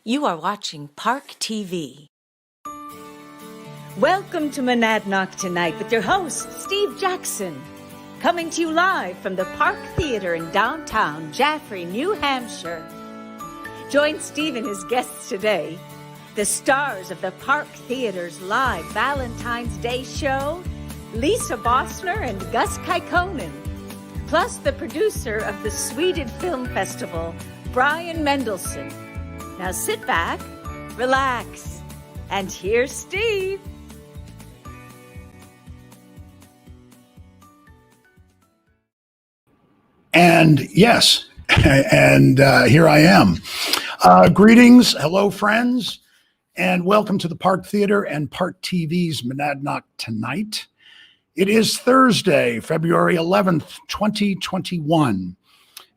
You are watching Park TV. Welcome to Monadnock Tonight with your host, Steve Jackson. Coming to you live from the Park Theater in downtown Jaffrey, New Hampshire. Join Steve and his guests today, the stars of the Park Theater's live Valentine's Day show, Lisa Bostnar and Gus Kaikkonen, plus the producer of the Sweded Film Festival, Brian Mendelssohn. Now sit back, relax, and here's Steve. And yes, and here I am. Greetings, hello friends, and welcome to the Park Theater and Park TV's Monadnock Tonight. It is Thursday, February 11th, 2021.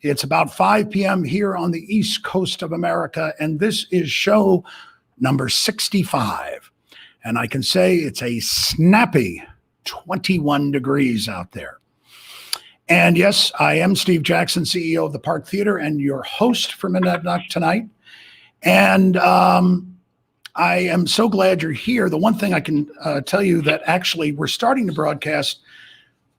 It's about 5 p.m. here on the East Coast of America, and this is show number 65. And I can say it's a snappy 21 degrees out there. And yes, I am Steve Jackson, CEO of the Park Theater and your host for Monadnock Tonight. And I am so glad you're here. The one thing I can tell you that actually we're starting to broadcast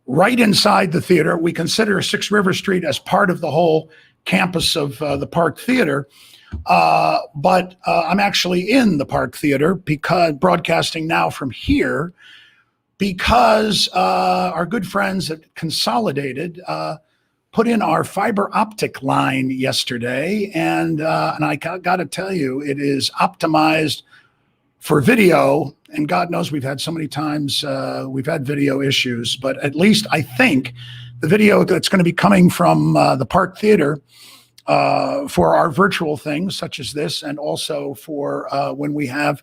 right inside the theater. We consider 6 River Street as part of the whole campus of the Park Theater. But I'm actually in the Park Theater because broadcasting now from here because our good friends at Consolidated put in our fiber optic line yesterday. And I got to tell you, it is optimized for video, and God knows we've had so many times we've had video issues, but at least I think the video that's going to be coming from the Park Theater for our virtual things such as this, and also for when we have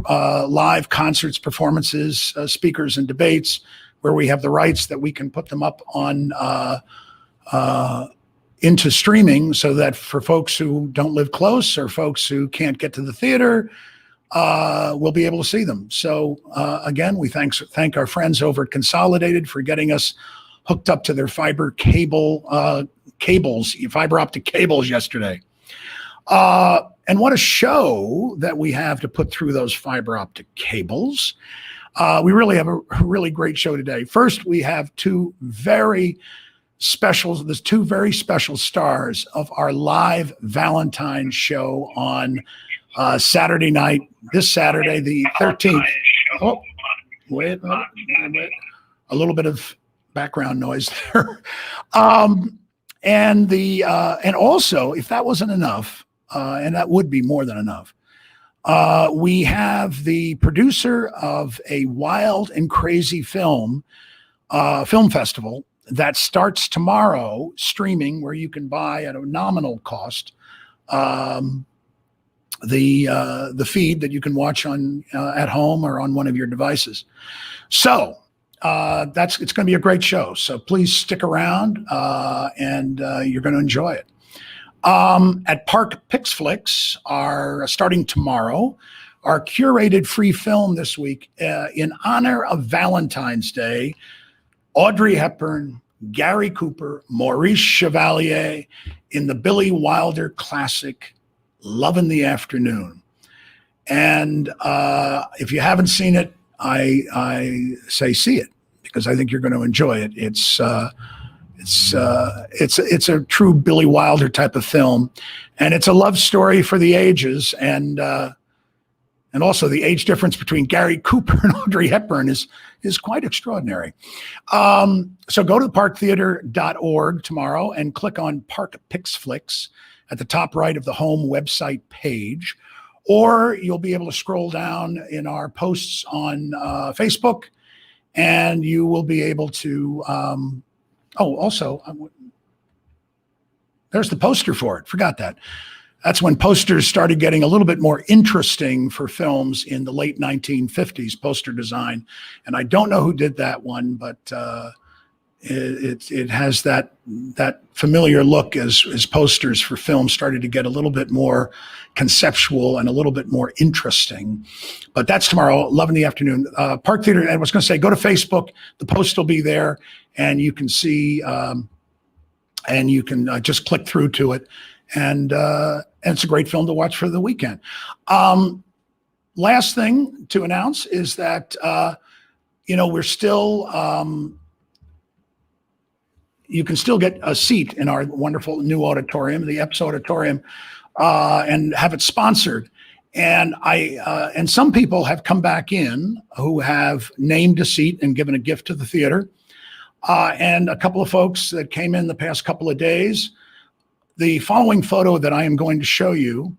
live concerts, performances, speakers, and debates, where we have the rights that we can put them up on into streaming, so that for folks who don't live close or folks who can't get to the theater, we'll be able to see them. So again, we thank our friends over at Consolidated for getting us hooked up to their fiber optic cables yesterday. And what a show that we have to put through those fiber optic cables. We really have a really great show today. First, we have two very special stars of our live Valentine show on Saturday night, this Saturday, the 13th. Oh, wait, a little bit of background noise there. And also, if that wasn't enough, and that would be more than enough, we have the producer of a wild and crazy film festival that starts tomorrow, streaming, where you can buy at a nominal cost the feed that you can watch on at home or on one of your devices. So it's going to be a great show. So please stick around and you're going to enjoy it. At Park Pixflix are starting tomorrow, our curated free film this week in honor of Valentine's Day. Audrey Hepburn, Gary Cooper, Maurice Chevalier in the Billy Wilder classic Love in the Afternoon. And if you haven't seen it, I say see it, because I think you're going to enjoy it. It's a true Billy Wilder type of film, and it's a love story for the ages, and also the age difference between Gary Cooper and Audrey Hepburn is quite extraordinary. So go to parktheater.org tomorrow and click on Park Pixflix at the top right of the home website page, or you'll be able to scroll down in our posts on Facebook, and you will be able to there's the poster for it. Forgot that. That's when posters started getting a little bit more interesting for films in the late 1950s, poster design. And I don't know who did that one, but it has that familiar look as posters for films started to get a little bit more conceptual and a little bit more interesting. But that's tomorrow, 11 in the afternoon. Park Theater, and I was going to say, go to Facebook. The post will be there, and you can see, and you can just click through to it and it's a great film to watch for the weekend. Last thing to announce is that we're still. You can still get a seat in our wonderful new auditorium, the Epps Auditorium, and have it sponsored. And and some people have come back in who have named a seat and given a gift to the theater. And a couple of folks that came in the past couple of days. The following photo that I am going to show you,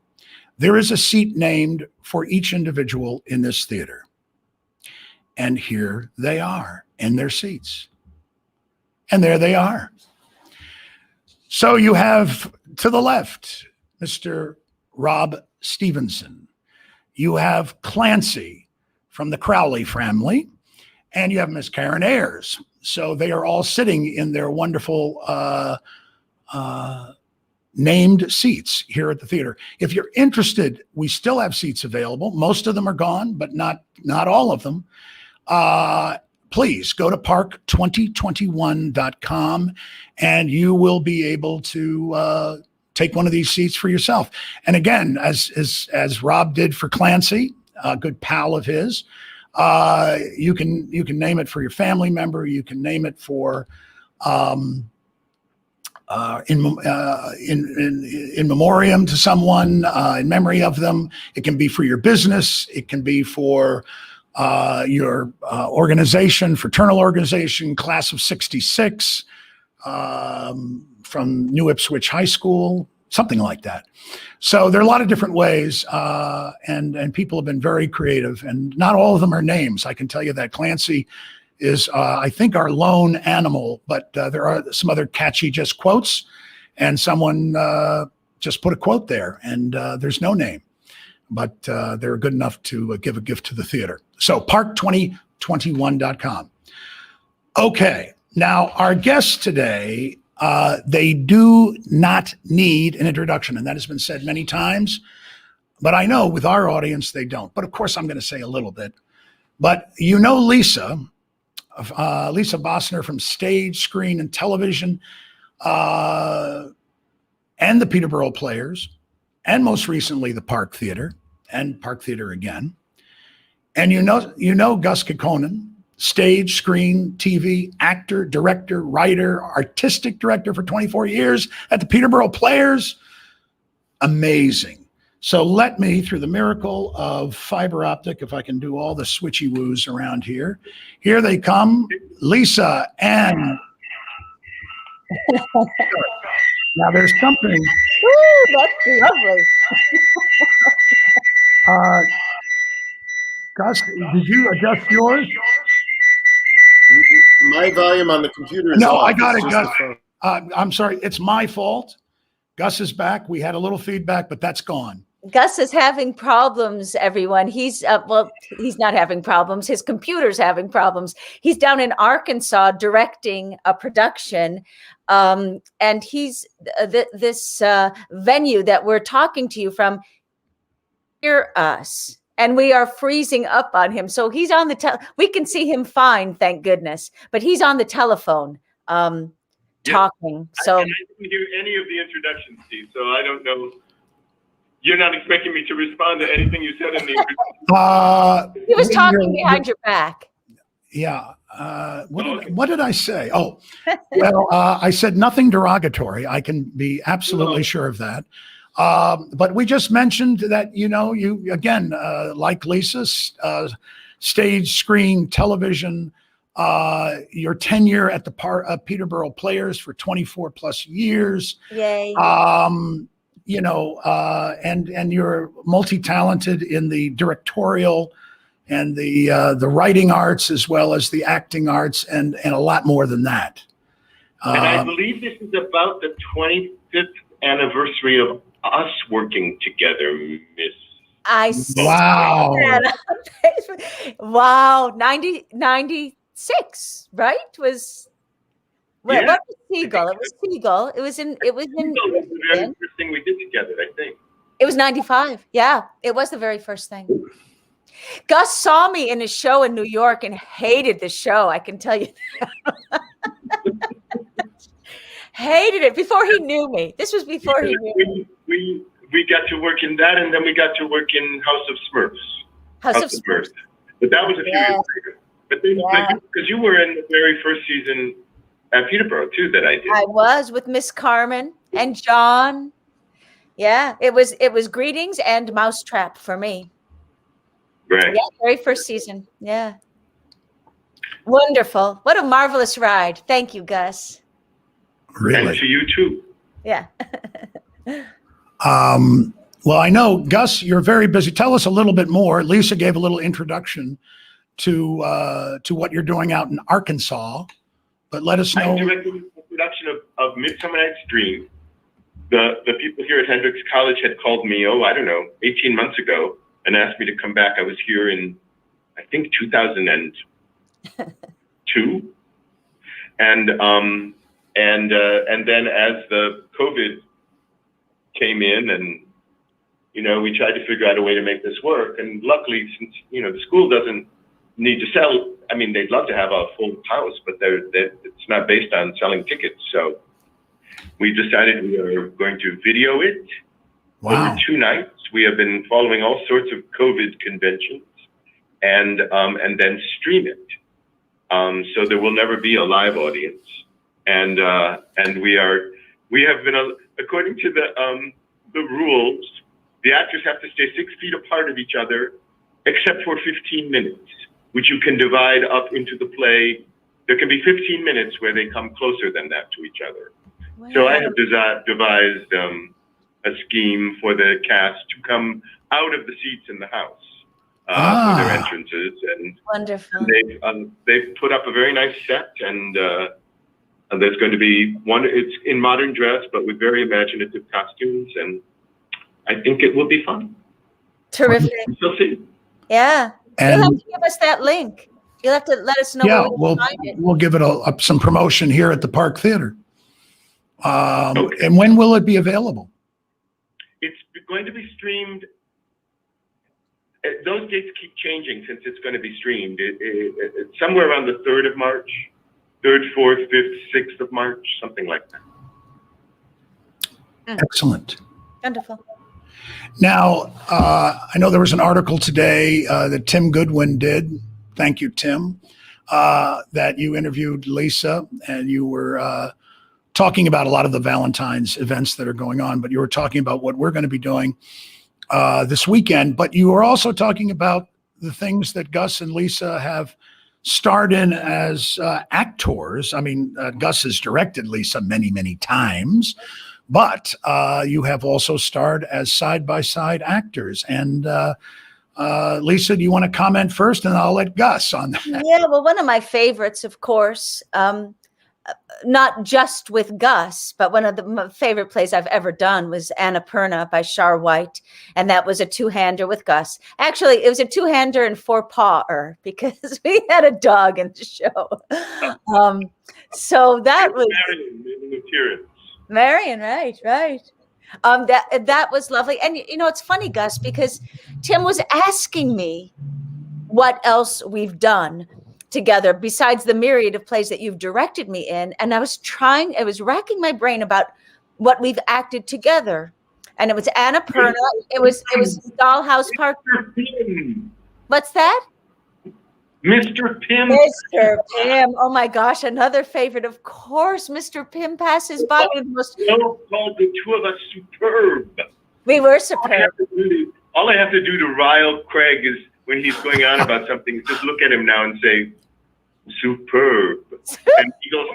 there is a seat named for each individual in this theater. And here they are in their seats. And there they are. So you have to the left, Mr. Rob Stevenson. You have Clancy from the Crowley family, and you have Miss Karen Ayers. So they are all sitting in their wonderful named seats here at the theater. If you're interested, we still have seats available. Most of them are gone, but not all of them. Please go to park2021.com and you will be able to take one of these seats for yourself. And again, as Rob did for Clancy, a good pal of his, you can name it for your family member. You can name it for in memoriam to someone, in memory of them. It can be for your business. It can be for your organization, fraternal organization, class of 66, from New Ipswich High School, something like that. So there are a lot of different ways, and people have been very creative, and not all of them are names. I can tell you that Clancy is, I think, our lone animal, but there are some other catchy just quotes, and someone just put a quote there, and there's no name. But they're good enough to give a gift to the theater. So park2021.com. Okay, now our guests today, they do not need an introduction, and that has been said many times, but I know with our audience they don't. But of course I'm going to say a little bit. But you know Lisa Bostnar from stage, screen, and television, and the Peterborough Players, and most recently the Park Theater and Park Theater again. And you know Gus Kaikkonen, stage, screen, TV, actor, director, writer, artistic director for 24 years at the Peterborough Players. Amazing. So let me, through the miracle of fiber optic, if I can do all the switchy woos around here. Here they come, Lisa and now there's something. Ooh, that's lovely. Gus, did you adjust yours? My volume on the computer is No, off. I got it, It's Gus. just the phone. I'm sorry. It's my fault. Gus is back. We had a little feedback, but that's gone. Gus is having problems, everyone. He's he's not having problems. His computer's having problems. He's down in Arkansas directing a production. And he's this venue that we're talking to you from, hear us. And we are freezing up on him. So he's on the we can see him fine, thank goodness. But he's on the telephone talking. So I didn't hear any of the introductions, Steve. So I don't know. You're not expecting me to respond to anything you said in the introduction. he was talking behind your back. Yeah. What did I say? Oh, well, I said nothing derogatory. I can be absolutely sure of that. But we just mentioned that, you, again, like Lisa, stage, screen, television, your tenure at the Peterborough Players for 24 plus years. Yay. And you're multi-talented in the directorial and the writing arts, as well as the acting arts, and a lot more than that. And I believe this is about the 25th anniversary of us working together, Miss. Wow. Wow. 96, right? Was what was Seagull? It was Seagull. It was in That was the very first thing we did together, I think. It was 95. Yeah, it was the very first thing. Gus saw me in a show in New York and hated the show. I can tell you that. Hated it before he knew me. This was before he knew me. We got to work in that, and then we got to work in House of Smurfs. House of Smurfs. But that was a few years later. But then, because you were in the very first season at Peterborough too, that I did. I was with Miss Carmen and John. Yeah, it was Greetings and Mousetrap for me. Right. Yeah, very first season. Yeah. Wonderful. What a marvelous ride. Thank you, Gus. Really? And to you too. Yeah. Well, I know, Gus, you're very busy. Tell us a little bit more. Lisa gave a little introduction to what you're doing out in Arkansas, but let us know. I'm directing the production of Midsummer Night's Dream. The people here at Hendrix College had called me, 18 months ago, and asked me to come back. I was here in, I think, 2002, and then as the COVID came in, and we tried to figure out a way to make this work. And luckily, since the school doesn't need to sell, I mean, they'd love to have a full house, but it's not based on selling tickets. So we decided we are going to video it over 2 nights. We have been following all sorts of COVID conventions, and then stream it. So there will never be a live audience, and we have been, according to the rules, the actors have to stay 6 feet apart of each other, except for 15 minutes, which you can divide up into the play. There can be 15 minutes where they come closer than that to each other. Wow. So I have devised a scheme for the cast to come out of the seats in the house for their entrances. And wonderful. They've put up a very nice set, and there's going to be one. It's in modern dress, but with very imaginative costumes, and I think it will be fun. Terrific. We'll see. Yeah. And you'll have to give us that link. You'll have to let us know where we can find it. We'll give it some promotion here at the Park Theater. Okay. And when will it be available? It's going to be streamed. Those dates keep changing since it's going to be streamed. It's somewhere around the 3rd of March, 3rd, 4th, 5th, 6th of March, something like that. Excellent. Wonderful. Now, I know there was an article today that Tim Goodwin did. Thank you, Tim, that you interviewed Lisa, and you were talking about a lot of the Valentine's events that are going on, but you were talking about what we're going to be doing this weekend. But you were also talking about the things that Gus and Lisa have starred in as actors. I mean, Gus has directed Lisa many, many times, but you have also starred as side-by-side actors. And Lisa, do you want to comment first, and I'll let Gus on that? Yeah, well, one of my favorites, of course, not just with Gus, but one of my favorite plays I've ever done was Annapurna by Char White, and that was a two-hander with Gus. Actually, it was a two-hander and four-pawer because we had a dog in the show. So that was Marion, right. That was lovely. And it's funny, Gus, because Tim was asking me what else we've done together besides the myriad of plays that you've directed me in. And I was racking my brain about what we've acted together. And it was Annapurna. It was Dollhouse Park. What's that? Mr. Pym. Mr. Pym. Oh my gosh, another favorite. Of course, Mr. Pym passes by with the most. So called the two of us superb. We were superb. All I have to do to rile Craig is when he's going on about something, just look at him now and say, superb. And he goes,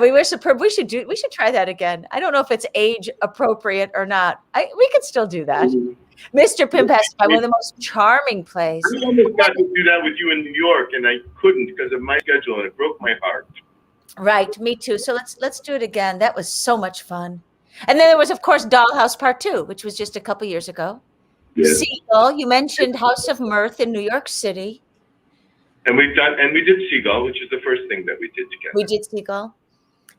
we were superb. We should try that again. I don't know if it's age appropriate or not. We could still do that. Mr. Pym passed by, one of the most charming plays. I almost got to do that with you in New York, and I couldn't because of my schedule, and it broke my heart. Right, me too. So let's do it again. That was so much fun. And then there was, of course, Dollhouse Part 2, which was just a couple years ago. Yeah. Seagull, you mentioned House of Mirth in New York City. And we did Seagull, which is the first thing that we did together. We did Seagull.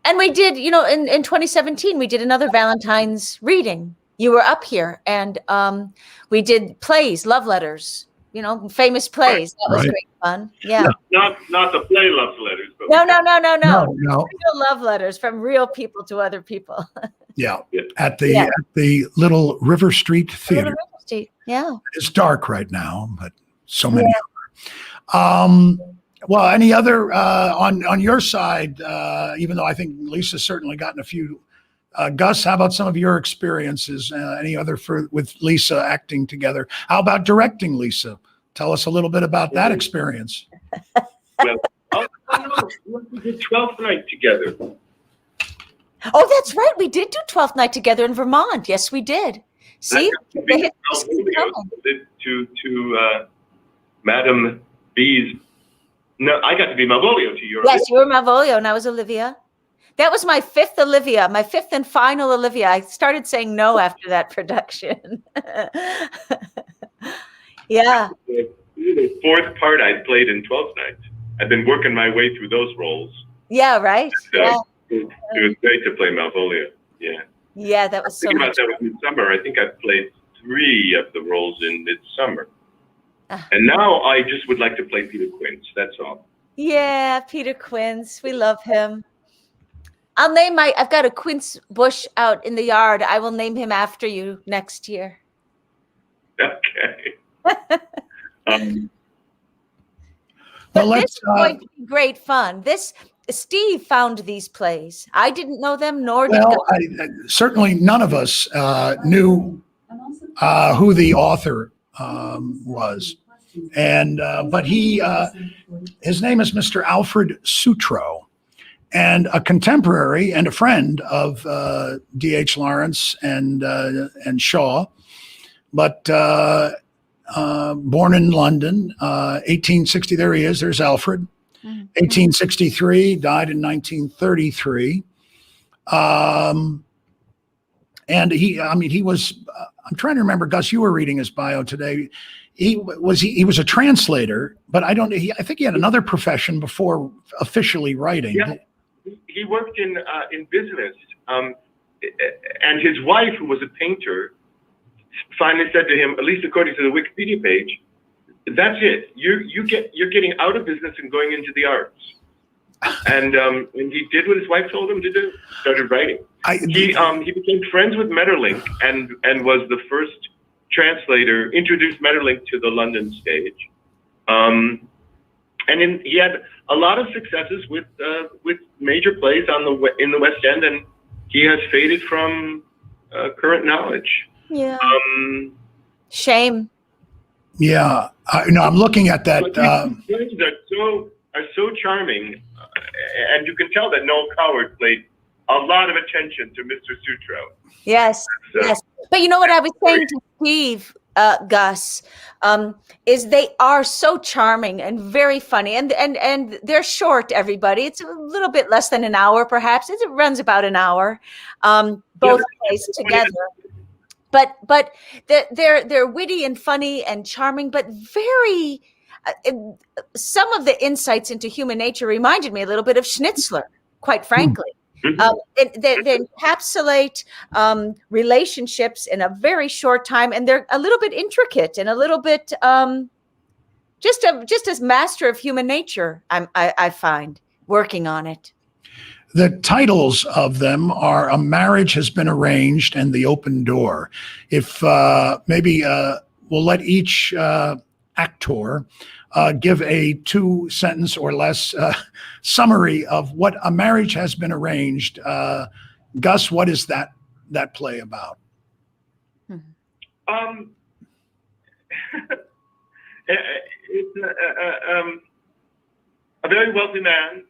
And we did, in 2017, we did another Valentine's reading. You were up here, and we did plays, love letters, famous plays. That was Right. great fun. Yeah. Not the play love letters, but No. No. Real love letters from real people to other people. Yeah. Yeah. At the little River Street Theater. Yeah. It's dark right now, but so many. Well, any other on your side? Even though I think Lisa's certainly gotten a few. Gus, how about some of your experiences? Any other with Lisa acting together? How about directing Lisa? Tell us a little bit about that experience. well, we did 12th Night together. Oh, that's right. We did do 12th Night together in Vermont. Yes, we did. See, to Madam B's. No, I got to be Malvolio to your. Yes, you were Malvolio, and I was Olivia. That was my fifth Olivia, my fifth and final Olivia. I started saying no after that production. Yeah. The fourth part I played in 12th Night. I've been working my way through those roles. Yeah, right. It was great to play Malvolio. Yeah. Yeah, that was so much fun. That was Midsummer. I think I played 3 of the roles in Midsummer. And now I just would like to play Peter Quince. That's all. Yeah, Peter Quince. We love him. I've got a quince bush out in the yard. I will name him after you next year. Okay. But this is going to be great fun. Steve found these plays. I didn't know them, nor did certainly none of us knew who the author was, and but his name is Mr. Alfred Sutro, and a contemporary and a friend of D.H. Lawrence and Shaw, but born in London, 1860. There he is. There's Alfred. 1863, died in 1933. And he was, I'm trying to remember, Gus, you were reading his bio today. He was a translator, but I think he had another profession before officially writing. Yeah, he worked in business. And his wife, who was a painter, finally said to him, at least according to the Wikipedia page, that's it. You're getting out of business and going into the arts. And he did what his wife told him to do. Started writing. He became friends with Maeterlinck and was the first translator. Introduced Maeterlinck to the London stage. And he had a lot of successes with major plays in the West End, and he has faded from current knowledge. Yeah. Shame. Yeah, I'm looking at that. Plays are so charming, and you can tell that Noel Coward played a lot of attention to Mr. Sutro. Yes, yes. But you know what I was saying to Steve, Gus, is they are so charming and very funny, and they're short. Everybody, it's a little bit less than an hour, perhaps. It runs about an hour, both plays together. But they're witty and funny and charming, but very. Some of the insights into human nature reminded me a little bit of Schnitzler, quite frankly. They encapsulate relationships in a very short time, and they're a little bit intricate and a little bit just as master of human nature. I find working on it. The titles of them are "A Marriage Has Been Arranged" and "The Open Door." If maybe we'll let each actor give a 2-sentence or less summary of what "A Marriage Has Been Arranged." Gus, what is that play about? It's a very wealthy man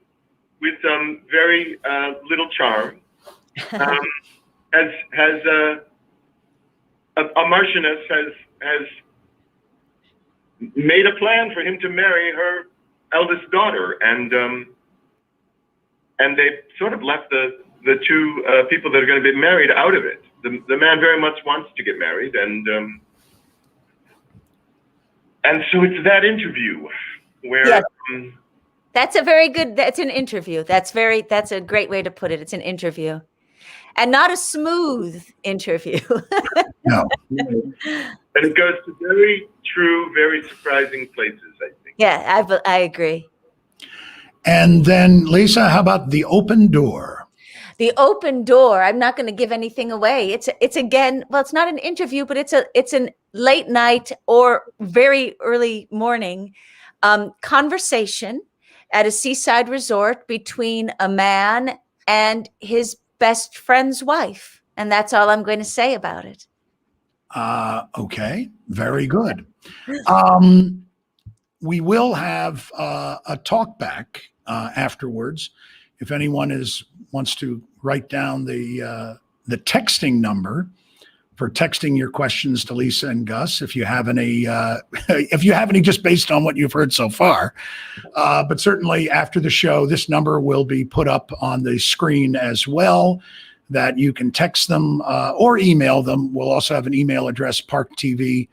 with very little charm. A Marchioness has made a plan for him to marry her eldest daughter, and they sort of left the two people that are going to be married out of it. The man very much wants to get married, and so it's that interview where. Yes. That's an interview. That's a great way to put it. It's an interview. and not a smooth interview. No. And it goes to very true, very surprising places, I think. Yeah, I agree. And then, Lisa, how about the open door? The open door. I'm not going to give anything away. It's again, well, it's not an interview, but it's an late night or very early morning conversation at a seaside resort between a man and his best friend's wife. And that's all I'm going to say about it. Okay, very good. We will have a talk back afterwards. If anyone wants to write down the texting number for texting your questions to Lisa and Gus, if you have any, just based on what you've heard so far. But certainly after the show, this number will be put up on the screen as well, that you can text them or email them. We'll also have an email address, parktv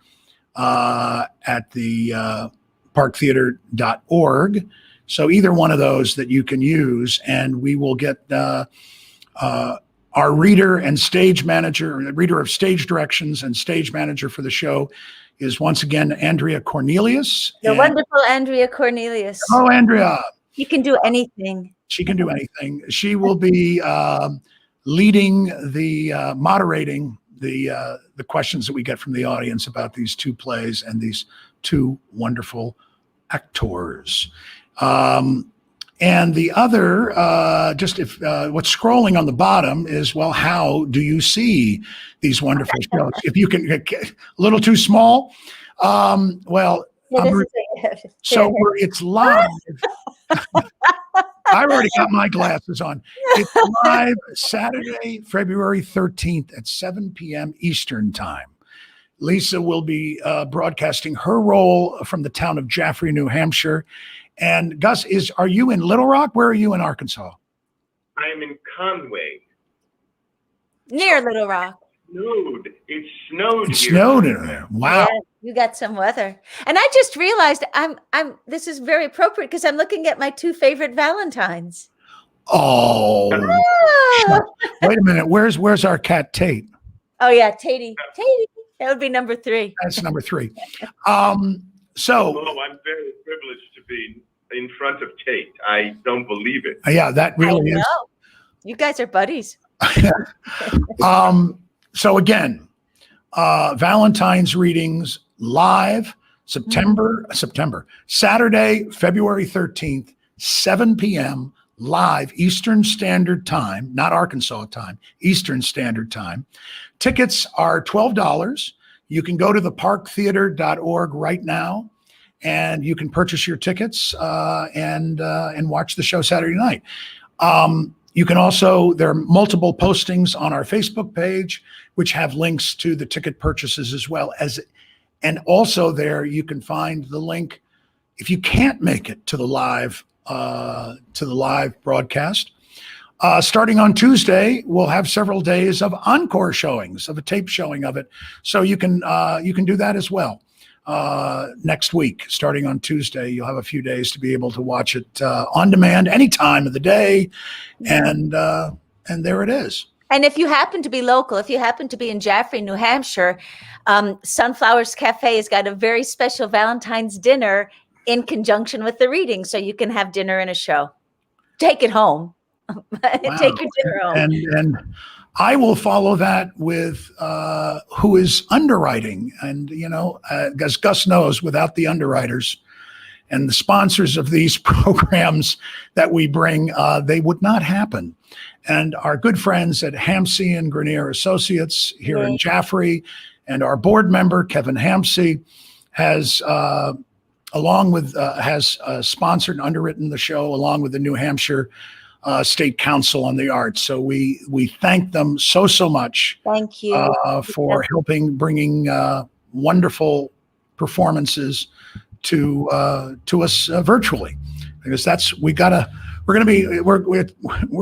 at the parktheater.org. So either one of those that you can use, and we will get our reader and stage manager, reader of stage directions and stage manager for the show is once again Andrea Cornelius. The wonderful Andrea Cornelius. Oh, Andrea. You can do anything. She can do anything. She will be leading the moderating the questions that we get from the audience about these two plays and these two wonderful actors. And the other, what's scrolling on the bottom is, well, how do you see these wonderful shows? If you can, a little too small. It's live. I already got my glasses on. It's live Saturday, February 13th at 7 p.m. Eastern Time. Lisa will be broadcasting her role from the town of Jaffrey, New Hampshire. And Gus, are you in Little Rock? Where are you in Arkansas? I'm in Conway. Near Little Rock. It snowed. It snowed in there. Wow. Yeah, you got some weather. And I just realized this is very appropriate because I'm looking at my two favorite Valentines. Oh. Wait a minute. Where's our cat Tate? Oh yeah, Tatey. That would be number 3. That's number 3. I'm very privileged to be in front of Tate. I don't believe it. Yeah, that really is. You guys are buddies. So again, Valentine's readings live Saturday, February 13th, 7 p.m. live Eastern Standard Time, not Arkansas time, Eastern Standard Time. Tickets are $12. You can go to the parktheater.org right now, and you can purchase your tickets and watch the show Saturday night. You can also, there are multiple postings on our Facebook page, which have links to the ticket purchases as well as, and also there you can find the link if you can't make it to the live broadcast. Starting on Tuesday, we'll have several days of encore showings, of a tape showing of it. So you can do that as well. Next week, starting on Tuesday, you'll have a few days to be able to watch it on demand any time of the day. And there it is. And if you happen to be local, if you happen to be in Jaffrey, New Hampshire, Sunflowers Cafe has got a very special Valentine's dinner in conjunction with the reading. So you can have dinner and a show. Take it home. Wow. Take your dinner home. And I will follow that with who is underwriting. And, as Gus knows, without the underwriters and the sponsors of these programs that we bring, they would not happen. And our good friends at Hampsey and Grenier Associates here in Jaffrey, and our board member, Kevin Hampsey, has sponsored and underwritten the show along with the New Hampshire State Council on the Arts. So we thank them so much. Thank you for bringing wonderful performances to us virtually, because we're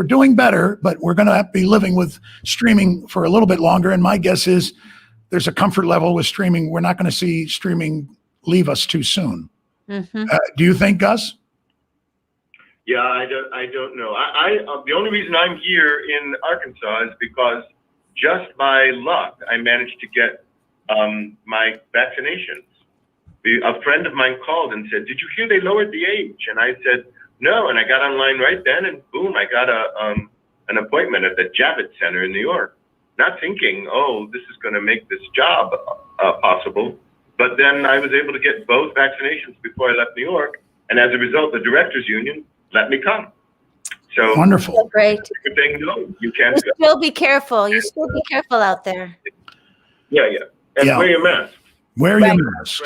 doing better, but we're going to be living with streaming for a little bit longer. And my guess is there's a comfort level with streaming. We're not going to see streaming leave us too soon. Mm-hmm. Do you think, Gus? Yeah, I don't know. The only reason I'm here in Arkansas is because just by luck, I managed to get my vaccinations. A friend of mine called and said, "Did you hear they lowered the age?" And I said, "No." And I got online right then, and boom, I got an appointment at the Javits Center in New York. Not thinking, oh, this is going to make this job possible. But then I was able to get both vaccinations before I left New York. And as a result, the Directors Union let me come. So Wonderful. So great. good thing, no, you can't go. Still be careful. You still be careful out there. Yeah. And Yeah. wear your mask. Wear Right. your masks.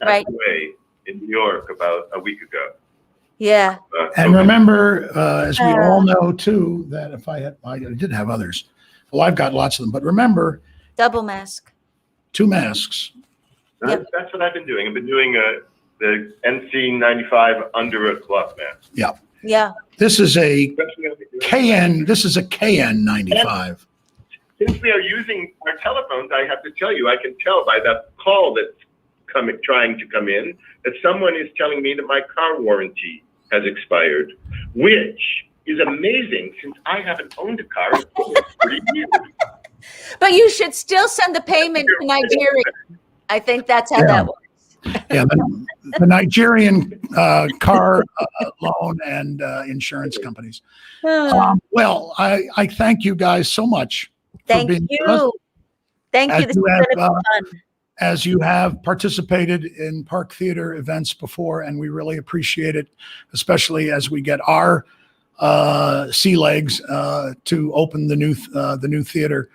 Right. Passed away in New York about a week ago. Yeah. And COVID. remember, as we all know too, that if I did have others. Well, I've got lots of them, but remember, Double mask. 2 masks. That's what I've been doing. I've been doing the NC95 under a cloth mask. Yeah. Yeah. This is a Especially on the- KN. This is a KN95. Since we are using our telephones, I have to tell you, I can tell by the call that's trying to come in that someone is telling me that my car warranty has expired, which is amazing since I haven't owned a car in 30 years. But you should still send the payment to Nigeria. I think that's how that works. Yeah, the Nigerian car loan and insurance companies. Well, I thank you guys so much for Thank being with us. you. Thank As you. This you is have, going to be fun. As you have participated in Park Theater events before, and we really appreciate it, especially as we get our sea legs to open the new theater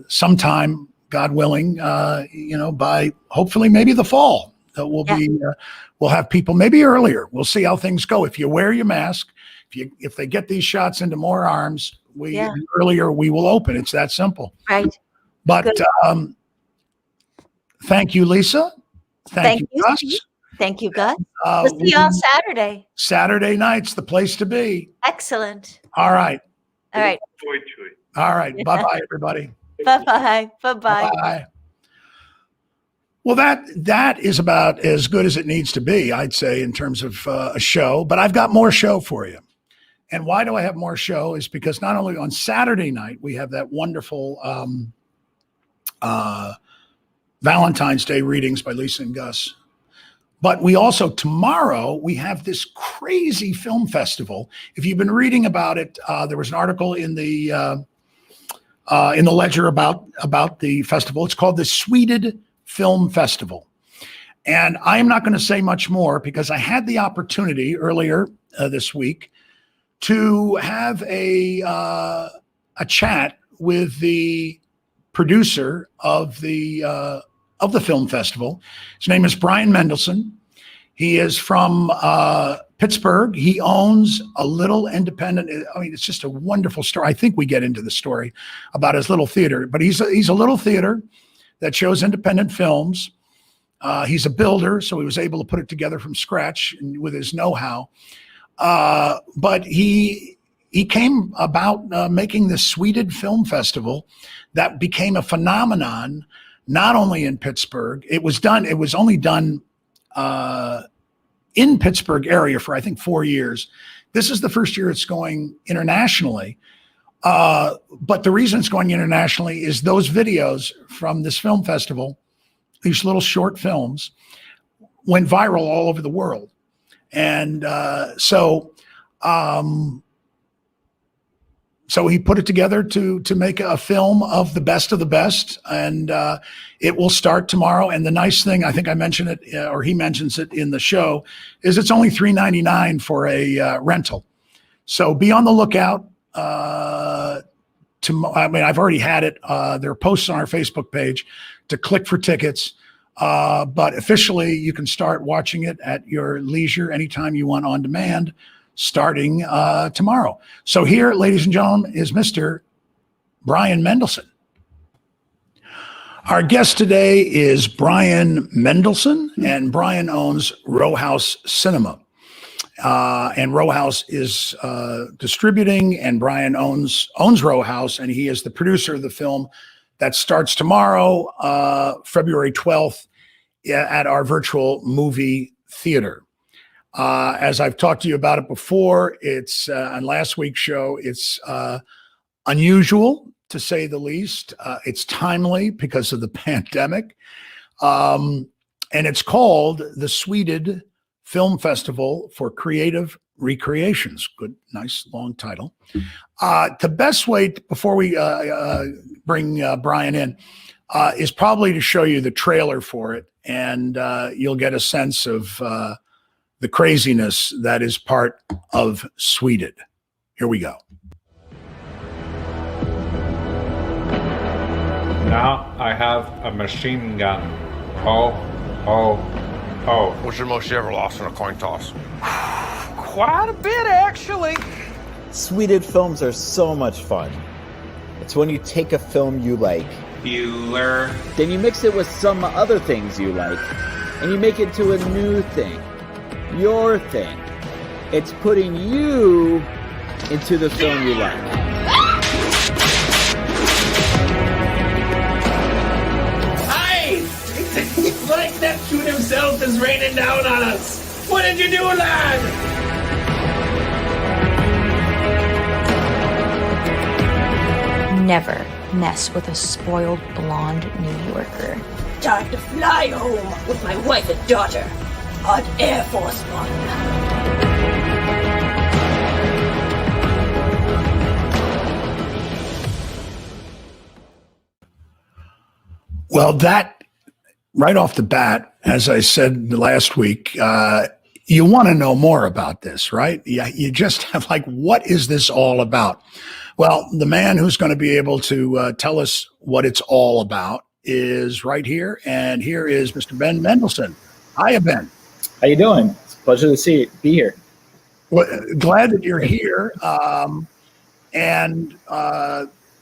sometime, God willing, by hopefully maybe the fall. We'll have people maybe earlier. We'll see how things go. If you wear your mask, if they get these shots into more arms, earlier we will open. It's that simple. Right. But thank you, Lisa. Thank you, Gus. Steve. Thank you, Gus. We'll see you on Saturday. Saturday night's the place to be. Excellent. All right. All right. Forward to it. All right. Bye-bye, everybody. Bye-bye. Bye-bye. Bye. Well, that is about as good as it needs to be, I'd say, in terms of a show. But I've got more show for you. And why do I have more show is because not only on Saturday night, we have that wonderful Valentine's Day readings by Lisa and Gus. But we also, tomorrow, we have this crazy film festival. If you've been reading about it, there was an article in the Ledger about the festival. It's called the Sweded Film Festival. And I am not going to say much more because I had the opportunity earlier this week to have a chat with the producer of the film festival. His name is Brian Mendelssohn. He is from Pittsburgh. He owns a little independent. I mean, it's just a wonderful story. I think we get into the story about his little theater, but he's a little theater that shows independent films. He's a builder, so he was able to put it together from scratch with his know-how. But he came about making this Sweded Film Festival that became a phenomenon, not only in Pittsburgh. It was only done in Pittsburgh area for, I think, 4 years. This is the first year it's going internationally. But the reason it's going internationally is those videos from this film festival, these little short films, went viral all over the world. And so he put it together to make a film of the best, and it will start tomorrow. And the nice thing, I think I mentioned it, or he mentions it in the show, is it's only $3.99 for a rental. So be on the lookout. I've already had it. There are posts on our Facebook page to click for tickets. But officially, you can start watching it at your leisure anytime you want on demand, starting tomorrow. So here, ladies and gentlemen, is Mr. Brian Mendelssohn. Our guest today is Brian Mendelssohn, and Brian owns Row House Cinema. And Row House is distributing, and Brian owns Row House, and he is the producer of the film that starts tomorrow, February 12th, at our virtual movie theater. As I've talked to you about it before, it's on last week's show, it's unusual to say the least. It's timely because of the pandemic. And it's called the Sweded Film Festival for Creative Recreations. Good, nice, long title. The best way, before we bring Brian in, is probably to show you the trailer for it, and you'll get a sense of the craziness that is part of Sweded. Here we go. Now I have a machine gun. Oh. What's the most you ever lost in a coin toss? Quite a bit, actually. Sweded films are so much fun. It's when you take a film you like, Bueller. then you mix it with some other things you like, and you make it to a new thing. Your thing. It's putting you into the film you like. Like Neptune himself is raining down on us. What did you do, lad? Never mess with a spoiled blonde New Yorker. Time to fly home with my wife and daughter on Air Force One. Well, that right off the bat, as I said last week, you want to know more about this, right? Yeah, you just have like, what is this all about? Well, the man who's going to be able to tell us what it's all about is right here, and here is Mr. Ben Mendelssohn. Hiya, Ben. How you doing? It's a pleasure to be here. Well, glad that you're here.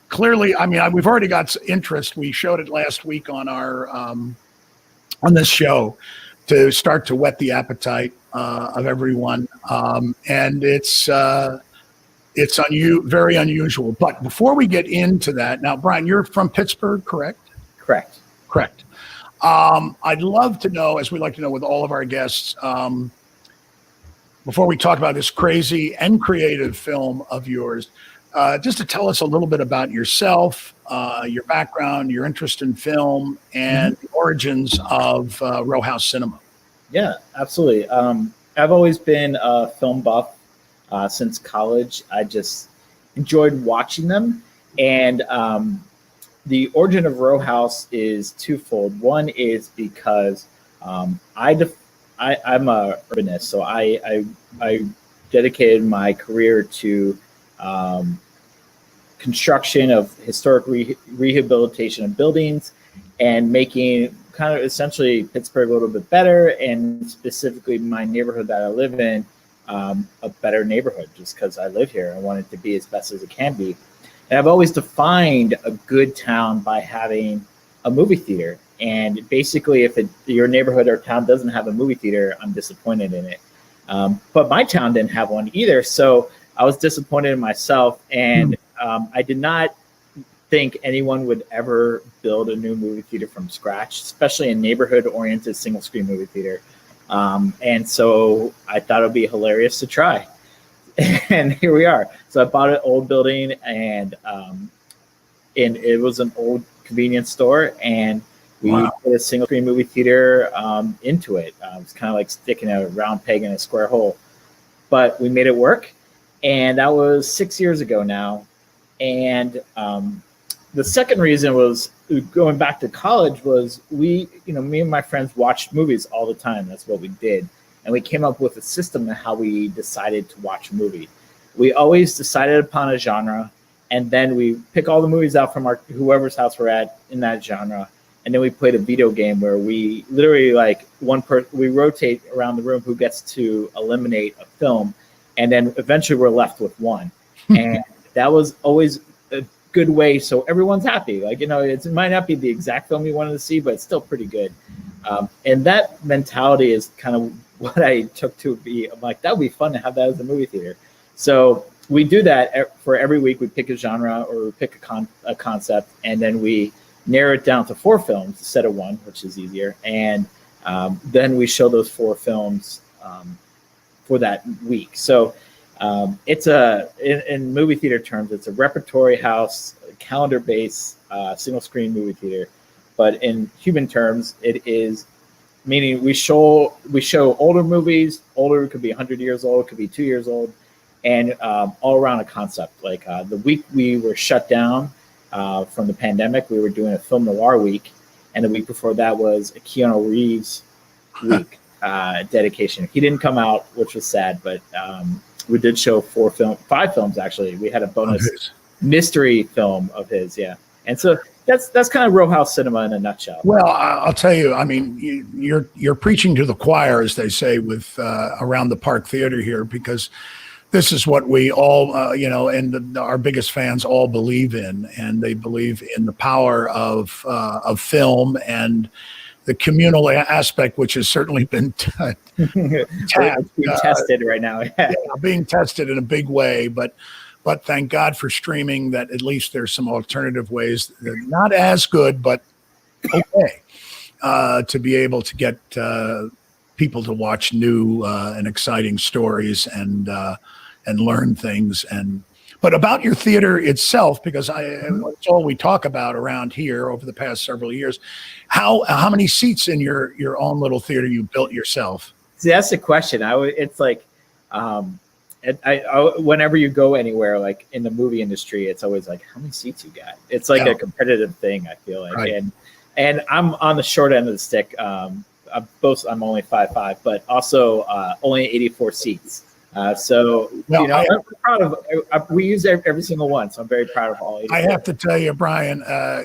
Clearly, I mean, we've already got interest. We showed it last week on our on this show to start to whet the appetite of everyone, and it's very unusual. But before we get into that, now, Brian, you're from Pittsburgh, correct? Correct. I'd love to know, as we like to know with all of our guests, before we talk about this crazy and creative film of yours, just to tell us a little bit about yourself, your background, your interest in film, and the origins of Row House Cinema. Yeah, absolutely. I've always been a film buff since college. I just enjoyed watching them. And the origin of Row House is twofold. One is because I'm a urbanist, so I dedicated my career to construction of historic rehabilitation of buildings and making kind of essentially Pittsburgh a little bit better, and specifically my neighborhood that I live in a better neighborhood, just because I live here. I want it to be as best as it can be. And I've always defined a good town by having a movie theater. And basically, if your neighborhood or town doesn't have a movie theater, I'm disappointed in it. But my town didn't have one either. So I was disappointed in myself. And I did not think anyone would ever build a new movie theater from scratch, especially a neighborhood-oriented single-screen movie theater. And so I thought it would be hilarious to try. And here we are. So I bought an old building, and it was an old convenience store, and we put a single-screen movie theater into it. It was kind of like sticking a round peg in a square hole. But we made it work, and that was 6 years ago now. And the second reason was going back to college was me and my friends watched movies all the time. That's what we did. And we came up with a system of how we decided to watch a movie. We always decided upon a genre, and then we pick all the movies out from whoever's house we're at in that genre. And then we played a video game where we literally we rotate around the room who gets to eliminate a film. And then eventually we're left with one. And that was always a good way. So everyone's happy. It might not be the exact film you wanted to see, but it's still pretty good. And that mentality is kind of what I took to be. I'm like, that would be fun to have that as a movie theater. So we do that for every week. We pick a genre or we pick a concept, and then we narrow it down to 4 films instead of 1, which is easier. And then we show those 4 films for that week. So it's in movie theater terms, it's a repertory house, calendar based single screen movie theater. But in human terms, it is meaning we show older movies. Older could be 100 years old, could be 2 years old, and all around a concept. Like the week we were shut down from the pandemic, we were doing a film noir week, and the week before that was a Keanu Reeves week dedication. He didn't come out, which was sad, but we did show 5 films actually. We had a bonus mystery film of his, and so that's kind of row house cinema in a nutshell. Well, I'll tell you, I mean, you're preaching to the choir, as they say, with around the Park Theater here, because this is what we all, and our biggest fans all believe in, and they believe in the power of film and the communal aspect, which has certainly been being tested right now. Being tested in a big way, but thank God for streaming, that at least there's some alternative ways. They're not as good, but okay, to be able to get people to watch new and exciting stories and learn things. But about your theater itself, because it's all we talk about around here over the past several years. How many seats in your own little theater you built yourself? See, that's the question. It's like. Whenever you go anywhere, like in the movie industry, it's always like, how many seats you got? It's like a competitive thing, I feel like. Right. And I'm on the short end of the stick. I'm only 5'5", but also only 84 seats. I'm proud of. We use every single one, so I'm very proud of all 84. I have to tell you, Brian. I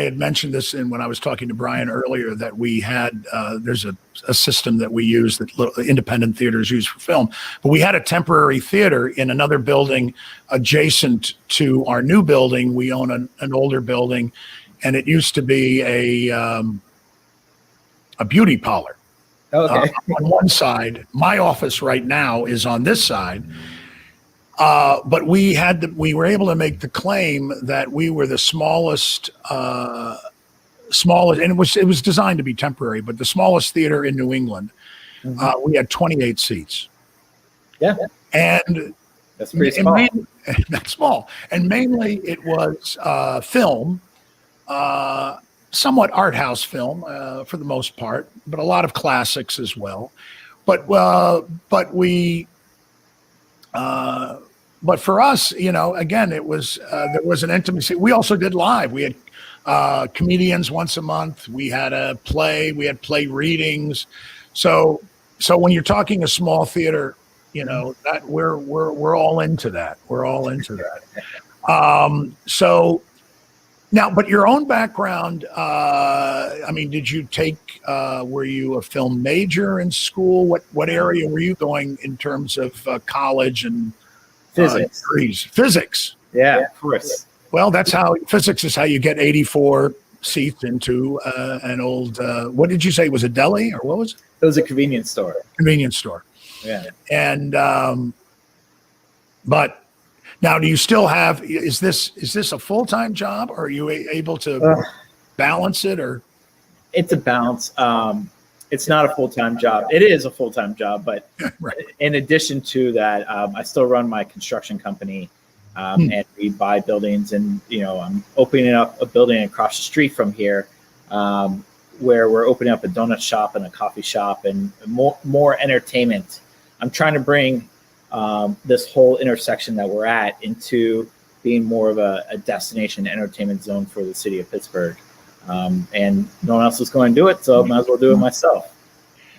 had mentioned this when I was talking to Brian earlier, that we had there's a system that we use that independent theaters use for film, but we had a temporary theater in another building adjacent to our new building. We own an older building, and it used to be a beauty parlor. Okay. On one side. My office right now is on this side. But we were able to make the claim that we were the smallest, and it was designed to be temporary, but the smallest theater in New England. Mm-hmm. We had 28 seats. Yeah. And that's pretty small. That's small. And mainly it was film, somewhat art house film for the most part, but a lot of classics as well. But for us, again, it was there was an intimacy. We also did live. We had comedians once a month. We had a play. We had play readings. So when you're talking a small theater, that we're all into that. We're all into that. So. Now, but your own background, did you were you a film major in school? What area were you going in terms of college and physics? Degrees? Physics. Yeah, of course. Well, physics is how you get 84 seats into an old, what did you say? Was it deli or what was it? It was a convenience store. Convenience store. Yeah. And, but now, do you still have? Is this a full-time job, or are you able to balance it? Or it's a balance. It's not a full-time job. It is a full-time job, but right. In addition to that, I still run my construction company, and we buy buildings. And I'm opening up a building across the street from here, where we're opening up a donut shop and a coffee shop and more entertainment. I'm trying to bring this whole intersection that we're at into being more of a destination entertainment zone for the city of Pittsburgh. And no one else is going to do it, so I might as well do it myself.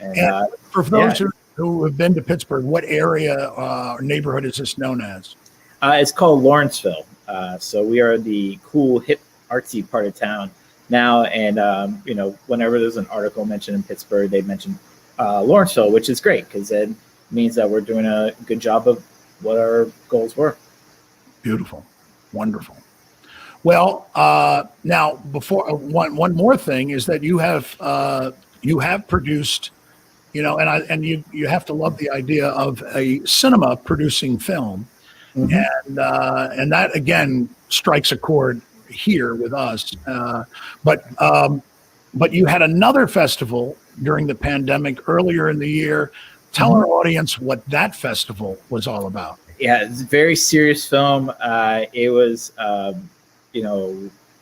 And for those who have been to Pittsburgh, what area or neighborhood is this known as? It's called Lawrenceville. So we are the cool, hip, artsy part of town now. And, whenever there's an article mentioned in Pittsburgh, they mention Lawrenceville, which is great because it means that we're doing a good job of what our goals were. Beautiful. Wonderful. Well, now before one more thing is that you have produced, and you have to love the idea of a cinema producing film, and that again strikes a chord here with us. But you had another festival during the pandemic earlier in the year Tell our audience what that festival was all about. Yeah, it's a very serious film. It was,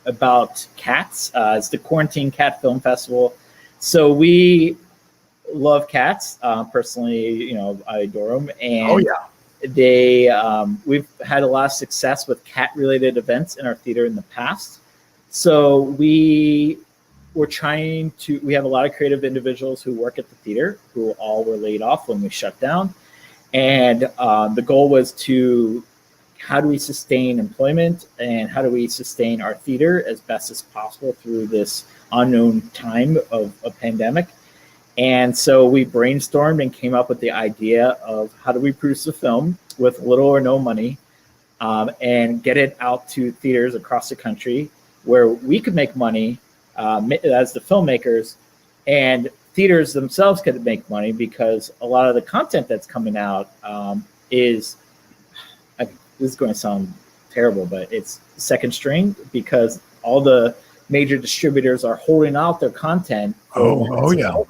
about cats. It's the Quarantine Cat Film Festival. So we love cats. Personally, I adore them. And we've had a lot of success with cat-related events in our theater in the past. So we have a lot of creative individuals who work at the theater who all were laid off when we shut down. And the goal was how do we sustain employment and how do we sustain our theater as best as possible through this unknown time of a pandemic. And so we brainstormed and came up with the idea of how do we produce a film with little or no money and get it out to theaters across the country where we could make money as the filmmakers, and theaters themselves could make money, because a lot of the content that's coming out is, this is going to sound terrible, but it's second string, because all the major distributors are holding out their content. Yeah.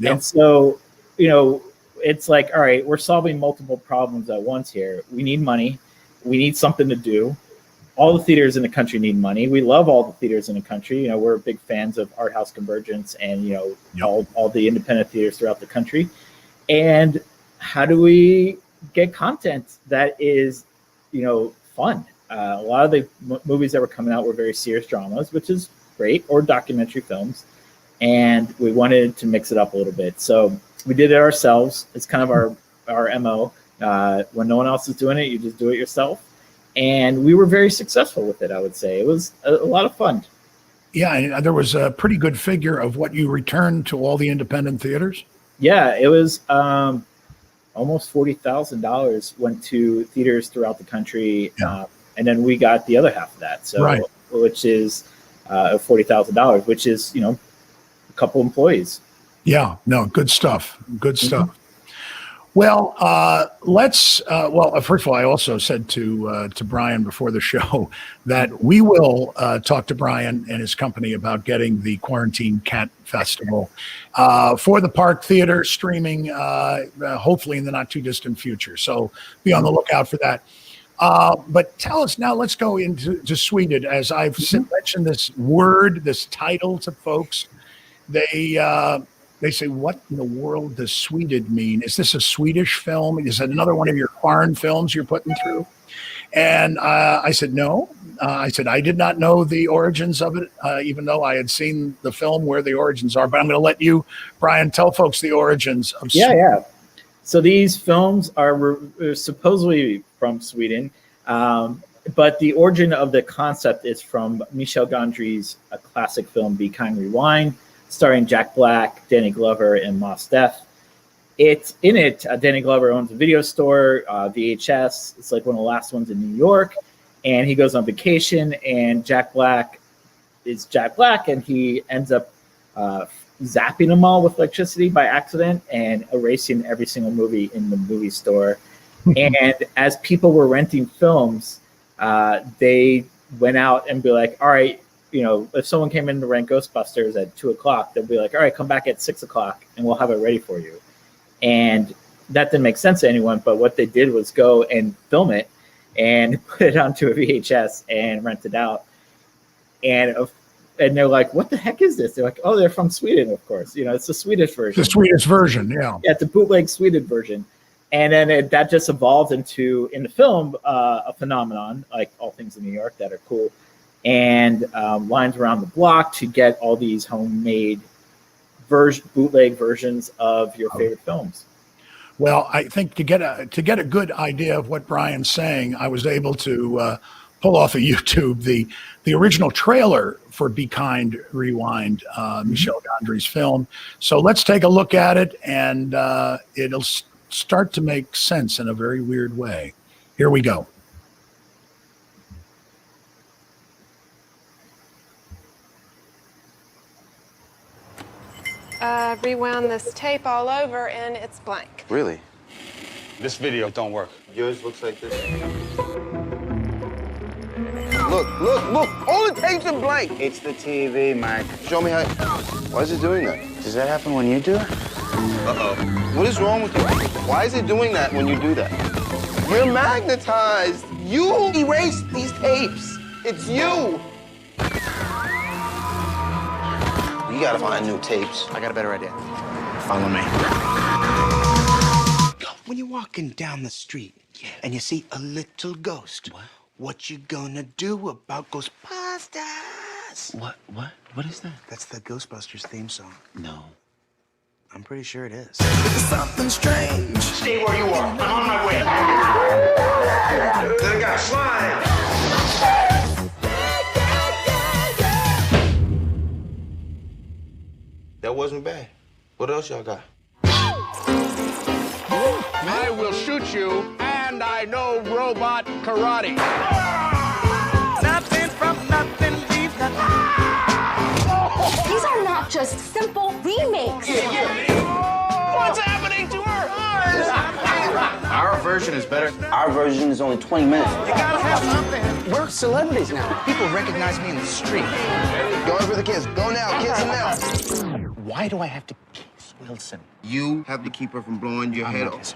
And so, it's like, all right, we're solving multiple problems at once here. We need money. We need something to do. All the theaters in the country need money. We love all the theaters in the country. We're big fans of Art House Convergence and, all the independent theaters throughout the country. And how do we get content that is, fun? A lot of the movies that were coming out were very serious dramas, which is great, or documentary films. And we wanted to mix it up a little bit. So we did it ourselves. It's kind of our MO. When no one else is doing it, you just do it yourself. And we were very successful with it, I would say. It was a lot of fun. Yeah, and there was a pretty good figure of what you returned to all the independent theaters. Yeah, it was almost $40,000 went to theaters throughout the country. Yeah. And then we got the other half of that. So, which is $40,000, which is, a couple employees. Yeah, no, good stuff. Good stuff. Well, first of all, I also said to Brian before the show that we will talk to Brian and his company about getting the Quarantine Cat Festival for the Park Theater, streaming hopefully in the not too distant future. So be on the lookout for that. But tell us now, let's go into Sweded. As I've mentioned this title to folks, they say, what in the world does Sweded mean? Is this a Swedish film? Is it another one of your foreign films you're putting through? And I said, no. I said, I did not know the origins of it, even though I had seen the film where the origins are. But I'm going to let you, Brian, tell folks the origins of Sweden. Yeah. So these films are supposedly from Sweden, but the origin of the concept is from Michel Gondry's classic film, Be Kind, Rewind, starring Jack Black, Danny Glover, and Mos Def. Danny Glover owns a video store, VHS. It's like one of the last ones in New York. And he goes on vacation, and Jack Black is Jack Black, and he ends up zapping them all with electricity by accident and erasing every single movie in the movie store. And as people were renting films, they went out and be like, all right, if someone came in to rent Ghostbusters at 2:00, they'll be like, all right, come back at 6:00 and we'll have it ready for you. And that didn't make sense to anyone. But what they did was go and film it and put it onto a VHS and rent it out. And they're like, what the heck is this? They're like, oh, they're from Sweden, of course. It's the Swedish version. The Swedish version, yeah. Yeah, it's a bootleg Sweden version. And then that just evolved into, in the film, a phenomenon, like all things in New York that are cool. And lines around the block to get all these homemade bootleg versions of your favorite films. Well, I think to get a good idea of what Brian's saying, I was able to pull off of YouTube the original trailer for Be Kind, Rewind, Michel Gondry's film. So let's take a look at it, and it'll start to make sense in a very weird way. Here we go. Rewound this tape all over and it's blank. Really? This video don't work. Yours looks like this. Look! All the tapes are blank. It's the TV, Mike. Show me how. Why is it doing that? Does that happen when you do it? Uh-oh. What is wrong with you? Why is it doing that when you do that? You're magnetized. You erased these tapes. It's you. You gotta find new tapes. I got a better idea. Follow me. When you're walking down the street and you see a little ghost, what you gonna do about Ghostbusters? What is that? That's the Ghostbusters theme song. No. I'm pretty sure it is. There's something strange. Stay where you are. I'm on my way. Then I got slime. That wasn't bad. What else y'all got? I will shoot you, and I know robot karate. Nothing from nothing, leave nothing. These are not just simple remakes. What's happening to her? Our version is better. Our version is only 20 minutes. You gotta have something. We're celebrities now. People recognize me in the street. Going for the kids. Go now. Kiss them now. Why do I have to kiss Wilson? You have to keep her from blowing your head off.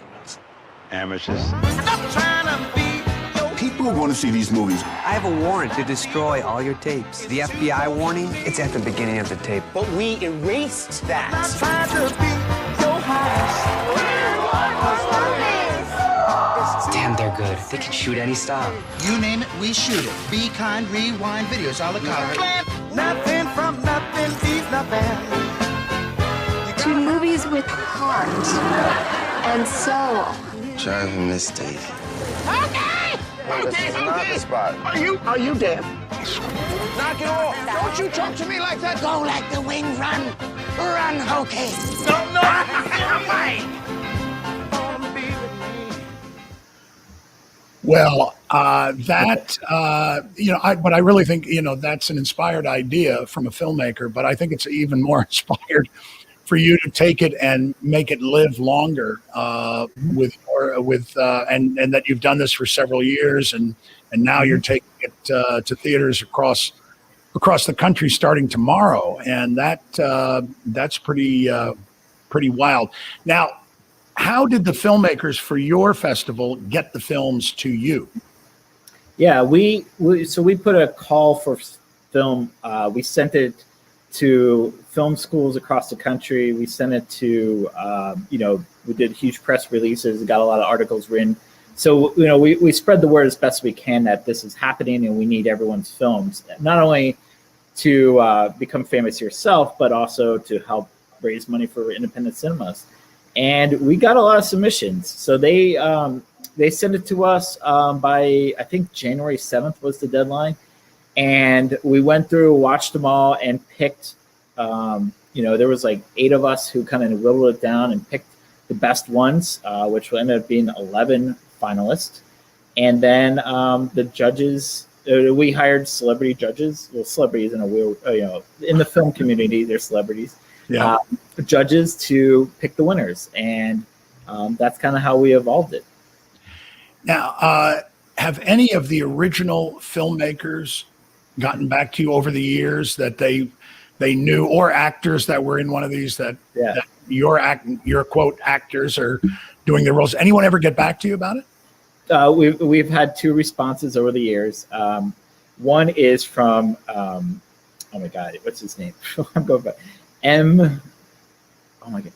Amateurs. Stop trying to be your People want to see these movies. I have a warrant to destroy all your tapes. The FBI warning, it's at the beginning of the tape. But we erased that. Not trying to be your highest. Damn, they're good. They can shoot any style. You name it, we shoot it. Be kind, rewind, videos, a la carte. Nothing from nothing, leave nothing. Two movies with heart and soul. Driving Miss Daisy. Okay! This is not the spot. Are you deaf? Knock it off. Don't you talk to me like that. Go like the wind, run. Run, okay. No. Well, but I really think, that's an inspired idea from a filmmaker, but I think it's even more inspired for you to take it and make it live longer, and that you've done this for several years, and now you're taking it to theaters across the country starting tomorrow, and that's pretty wild. Now, how did the filmmakers for your festival get the films to you? Yeah, we put a call for film. We sent it to film schools across the country. We sent it to, we did huge press releases, got a lot of articles written. So, we spread the word as best we can that this is happening and we need everyone's films, not only to become famous yourself, but also to help raise money for independent cinemas. And we got a lot of submissions. So they sent it to us by, I think, January 7th was the deadline. And we went through, watched them all, and picked, there was like 8 of us who kind of whittled it down and picked the best ones, which ended up being 11 finalists. And then the judges, we hired celebrity judges. Well, celebrities in a weird, in the film community, they're celebrities. Yeah. Judges to pick the winners. And that's kind of how we evolved it. Now, have any of the original filmmakers gotten back to you over the years that they knew, or actors that were in one of these that your quote actors are doing their roles? Anyone ever get back to you about it? We've had 2 responses over the years. One is from oh my God, what's his name? I'm going back.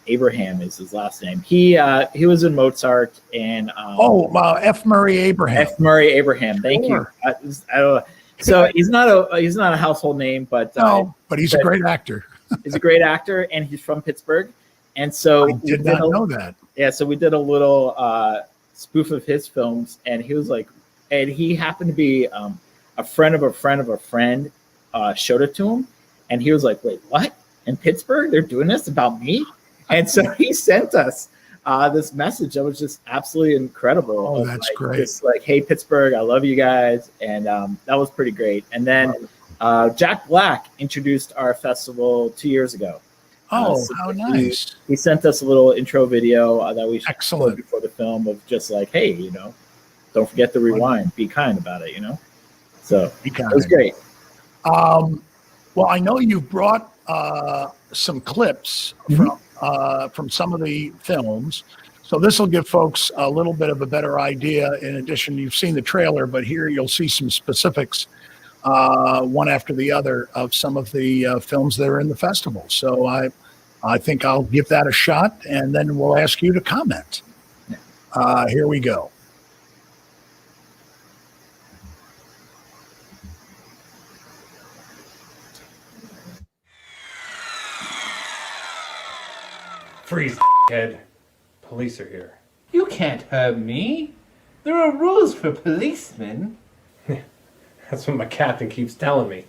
Abraham is his last name. He was in Mozart and F. Murray Abraham. F. Murray Abraham. Thank you. I don't know. So he's not a household name, but he's a great actor. He's a great actor, and he's from Pittsburgh. And so I did not know that. Yeah, so we did a little spoof of his films, and he was like, and he happened to be a friend of a friend of a friend showed it to him, and he was like, wait, what? In Pittsburgh, they're doing this about me? And so he sent us this message that was just absolutely incredible. Oh, that's great. Just like, hey, Pittsburgh, I love you guys. And that was pretty great. And then Jack Black introduced our festival 2 years ago. Oh, how nice. He sent us a little intro video that we showed before the film of just like, hey, don't forget to rewind. Be kind about it, So it was great. Well, I know you've brought some clips from some of the films. So this will give folks a little bit of a better idea. In addition, you've seen the trailer, but here you'll see some specifics, one after the other, of some of the films that are in the festival. So I think I'll give that a shot, and then we'll ask you to comment. Here we go. Freeze, head. Police are here. You can't hurt me. There are rules for policemen. That's what my captain keeps telling me.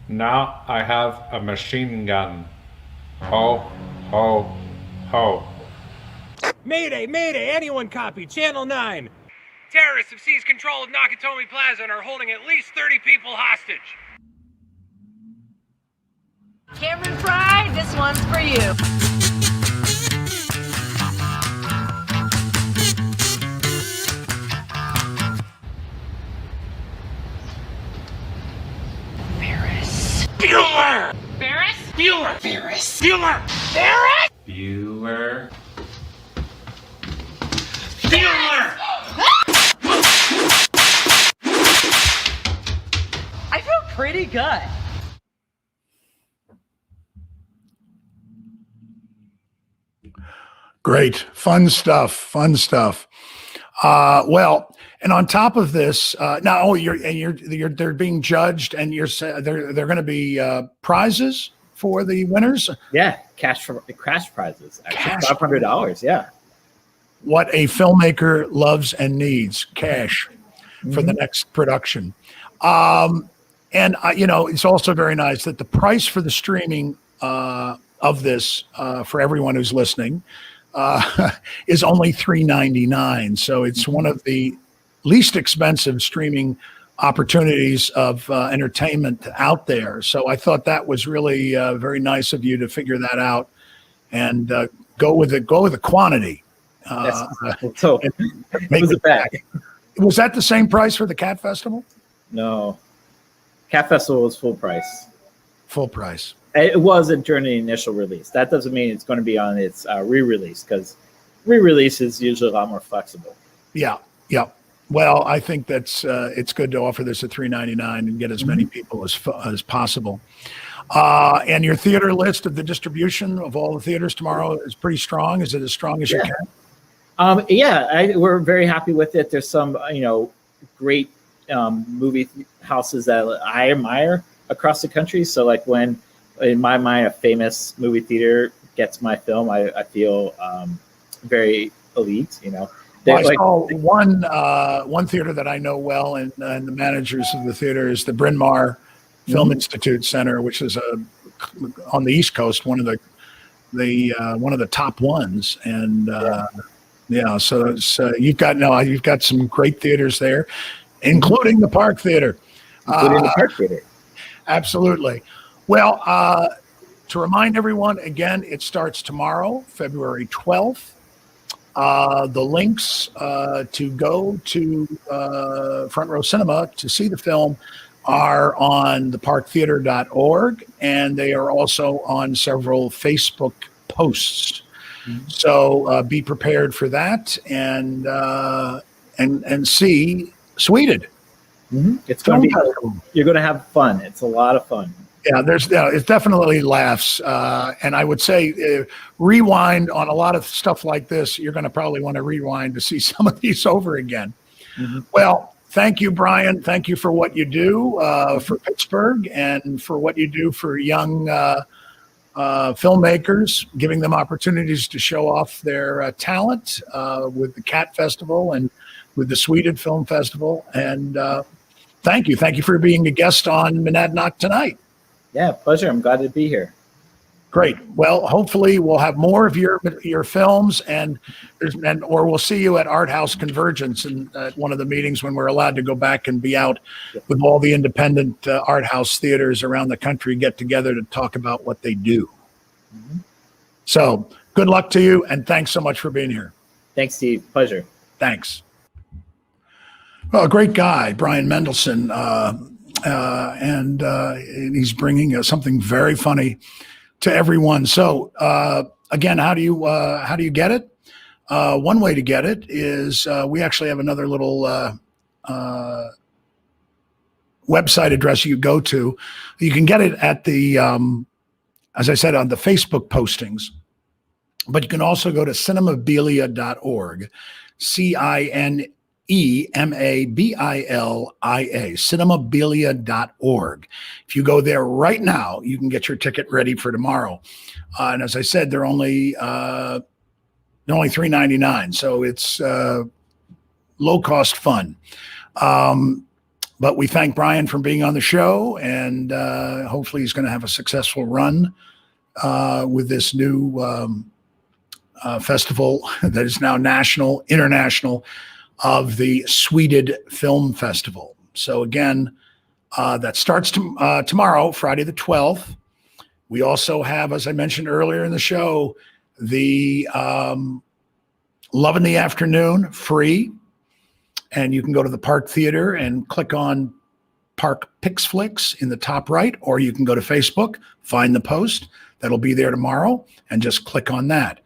Now I have a machine gun. Ho, ho, ho. Mayday, mayday, anyone copy? Channel 9. Terrorists have seized control of Nakatomi Plaza and are holding at least 30 people hostage. Cameron Fry, this one's for you. Ferris. Bueller! Ferris? Bueller! Ferris. Bueller! Ferris? Bueller. Bueller! I feel pretty good. Great. Fun stuff. Well, and on top of this, now they're being judged, and they're going to be prizes for the winners. Yeah, cash prizes. Actually, $500. Yeah. What a filmmaker loves and needs, cash for the next production. And it's also very nice that the price for the streaming of this for everyone who's listening is only $3.99. So it's one of the least expensive streaming opportunities of entertainment out there. So I thought that was really very nice of you to figure that out and go with the quantity. So make it back. Was that the same price for the Cat Festival? No, Cat Festival was full price. Full price. It wasn't during the initial release. That doesn't mean it's going to be on its re-release, because re-release is usually a lot more flexible. Yeah. Well, I think that's it's good to offer this at $3.99 and get as many people as possible. And your theater list of the distribution of all the theaters tomorrow is pretty strong. Is it as strong as you can? We're very happy with it. There's some great movie houses that I admire across the country. So like when, in my mind, a famous movie theater gets my film, I feel very elite. Well, I saw one theater that I know well, and the managers of the theater is the Bryn Mawr Film Institute Center, which is on the East Coast, one of the top ones. And so it's, you've got some great theaters there, including the Park Theater. Absolutely. Well, to remind everyone again, it starts tomorrow, February 12th. The links to go to Front Row Cinema to see the film are on theparktheater.org, and they are also on several Facebook posts. So be prepared for that, and see Sweded. It's going to be. You're going to have fun. It's a lot of fun. Yeah, it's definitely laughs, and I would say rewind on a lot of stuff like this. You're going to probably want to rewind to see some of these over again. Well, thank you, Brian. Thank you for what you do for Pittsburgh and for what you do for young filmmakers, giving them opportunities to show off their talent with the Cat Festival and with the Sweded Film Festival. And thank you for being a guest on Monadnock Tonight. Yeah, pleasure. I'm glad to be here. Great. Well, hopefully we'll have more of your films, or we'll see you at Art House Convergence and at one of the meetings when we're allowed to go back and be out with all the independent art house theaters around the country, get together to talk about what they do. So good luck to you, and thanks so much for being here. Thanks, Steve. Pleasure. Thanks. Well, a great guy, Brian Mendelssohn. and he's bringing something very funny to everyone. So again, how do you get it? One way to get it is we actually have another little website address you go to. You can get it at the, as I said, on the Facebook postings, but you can also go to cinemabilia.org, CINEMABILIA, cinemabilia.org. If you go there right now, you can get your ticket ready for tomorrow. And as I said, they're only $3.99, so it's low cost fun. But we thank Brian for being on the show, and hopefully he's going to have a successful run with this new festival that is now national, international, of the Sweded Film Festival. So again, that starts tomorrow, Friday the 12th. We also have, as I mentioned earlier in the show, the Love in the Afternoon, free. And you can go to the Park Theater and click on Park Pix Flicks in the top right, or you can go to Facebook, find the post. That'll be there tomorrow, and just click on that.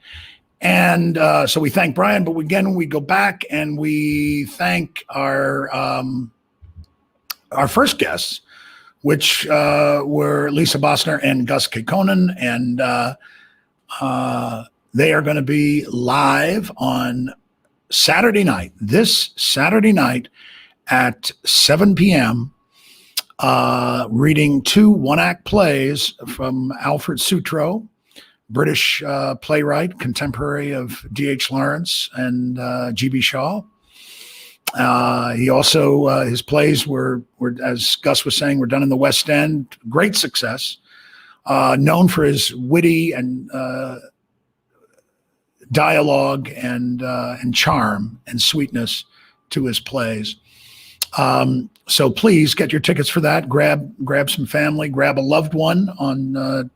And so we thank Brian, but again, we go back and we thank our first guests, which were Lisa Bostnar and Gus Kaikkonen, and they are going to be live on Saturday night, this Saturday night at 7 p.m., reading 2 one-act plays from Alfred Sutro, British playwright, contemporary of D.H. Lawrence and G.B. Shaw. He also, his plays were, as Gus was saying, were done in the West End, great success, known for his witty and dialogue and charm and sweetness to his plays. So please get your tickets for that. Grab some family, grab a loved one on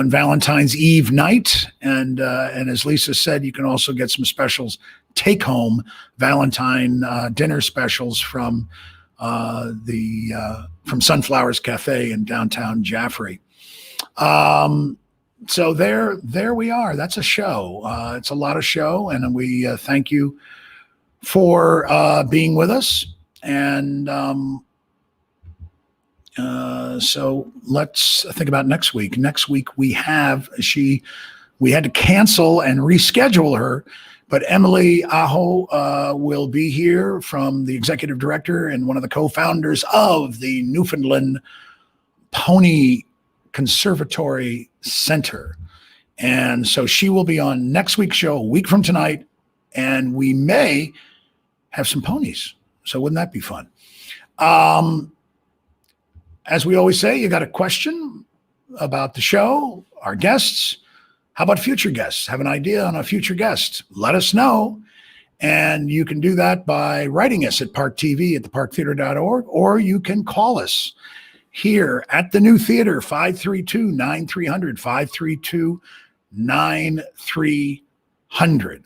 Valentine's Eve night, and as Lisa said, you can also get some specials, take home Valentine dinner specials from Sunflowers Cafe in downtown Jaffrey. So there we are. That's a show. It's a lot of show, and we thank you for being with us. And so let's think about next week. Next week we had to cancel and reschedule her, but Emily Aho will be here, from the executive director and one of the co-founders of the Newfoundland Pony Conservatory Center. And so she will be on next week's show, a week from tonight, and we may have some ponies. So wouldn't that be fun? As we always say, you got a question about the show, our guests, how about future guests? Have an idea on a future guest? Let us know. And you can do that by writing us at parktv@theparktheater.org, or you can call us here at the New Theater, 532-9300, 532-9300.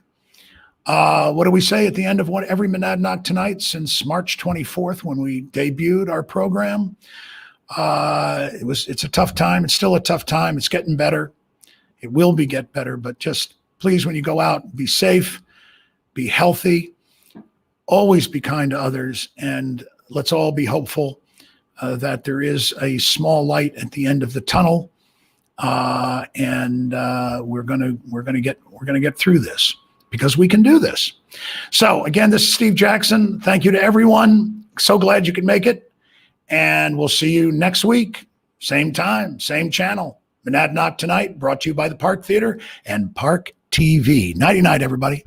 What do we say at the end of every Monadnock Tonight since March 24th, when we debuted our program? It's a tough time. It's still a tough time. It's getting better. It will get better, but just please, when you go out, be safe, be healthy, always be kind to others, and let's all be hopeful that there is a small light at the end of the tunnel, and we're gonna get through this, because we can do this. So again, this is Steve Jackson. Thank you to everyone. So glad you could make it, and we'll see you next week, same time, same channel. Monadnock Tonight, brought to you by the Park Theater and Park TV. Nighty night, everybody.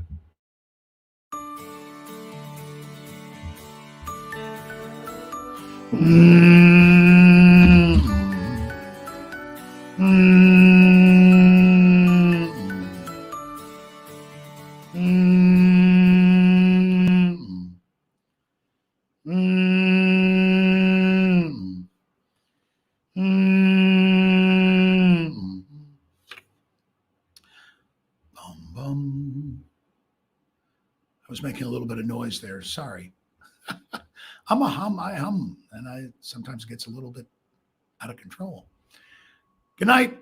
I was making a little bit of noise there. Sorry. hum a hum, I hum. And I sometimes it gets a little bit out of control. Good night.